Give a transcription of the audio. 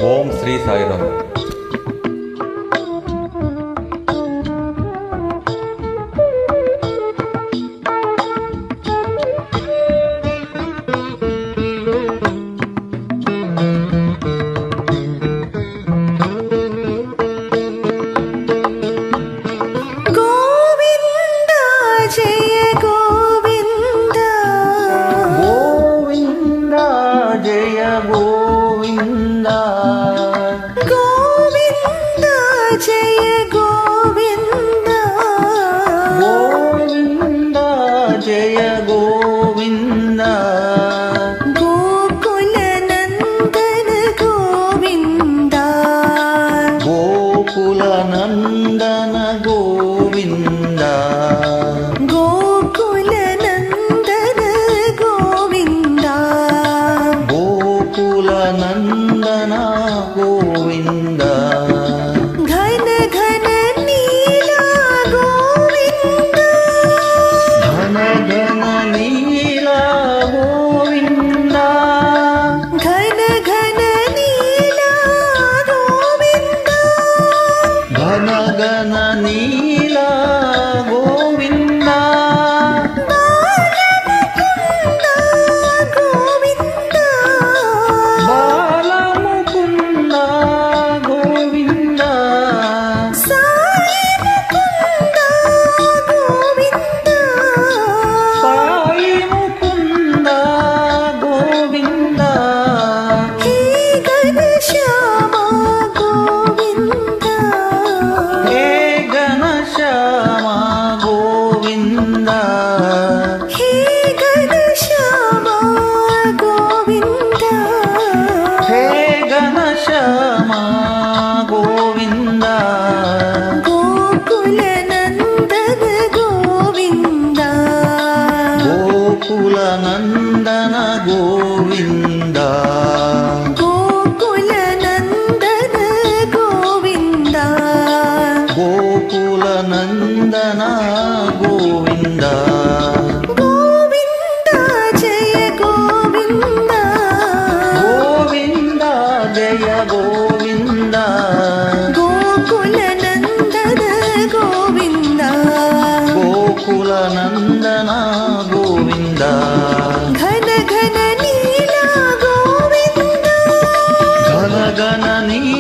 ಓಂ ಶ್ರೀ ಸಾಯಿರಾಮ್. ಗೋವಿಂದ ಜಯ ಗೋವಿಂದ, ಗೋವಿಂದ ಜಯ ಗೋವಿಂದ, ಗೋವಿಂದ ಜಯ ಗೋವಿಂದ, ಗೋವಿಂದ ಜಯ ಗೋವಿಂದ, ಗೋಕುಲ ನಂದನ ಗೋವಿಂದ, ಗೋಕುಲ ನಂದನ ಗೋವಿಂದ, ಗೋಕುಲ ನಂದನ ಗೋವಿಂದ, ಗೋಕುಲ ನಂದನ ಗೋವಿಂದ, ಘನ ಘನ ನೀಲ ಗೋವಿಂದ, ಘನ ಘನ ನೀಲ ಗೋವಿಂದ, ಘನ ಘನ ನೀಲ ಗೋವಿಂದ, ಘನ ಘನ ನೀಲ ಗೋವಿಂದ, ಬಾಲಮುಕುಂದ ಗೋವಿಂದ, ಬಾಲಮುಕುಂದ ಗೋವಿಂದ, ಸಾಯಿ ಮುಕುಂದ ಗೋವಿಂದ, ಸಾಯಿ ಮುಕುಂದ ಗೋವಿಂದ, ಹೇ ಘನಶ್ಯಾಮ ಗೋವಿಂದ, ಹೇ ಘನಶ್ಯಾಮ ಗೋವಿಂದ, ಹೇ ಘನಶ್ಯಾಮ ಗೋವಿಂದ, ಹೇ ಘನಶ್ಯಾಮ ಗೋವಿಂದ, ಗೋಕುಲ ನಂದನ ಗೋವಿಂದ, ಗೋಕುಲ ನಂದನ ಗೋವಿಂದ, ಗೋಕುಲ ನಂದನ ಗೋವಿಂದ, ಗೋಕುಲ ನಂದನ ಗೋವಿಂದ, ಗೋವಿಂದ ಜಯ ಗೋವಿಂದ, ಗೋವಿಂದ ಜಯ ಗೋವಿಂದ, ಗೋಕುಲ ನಂದನ ಗೋವಿಂದ, ಗೋಕುಲ ನಂದನ ಗೋವಿಂದ, ಘನ ಘನ ನೀಲ ಗೋವಿಂದ, ಘನ ಘನ ನೀಲ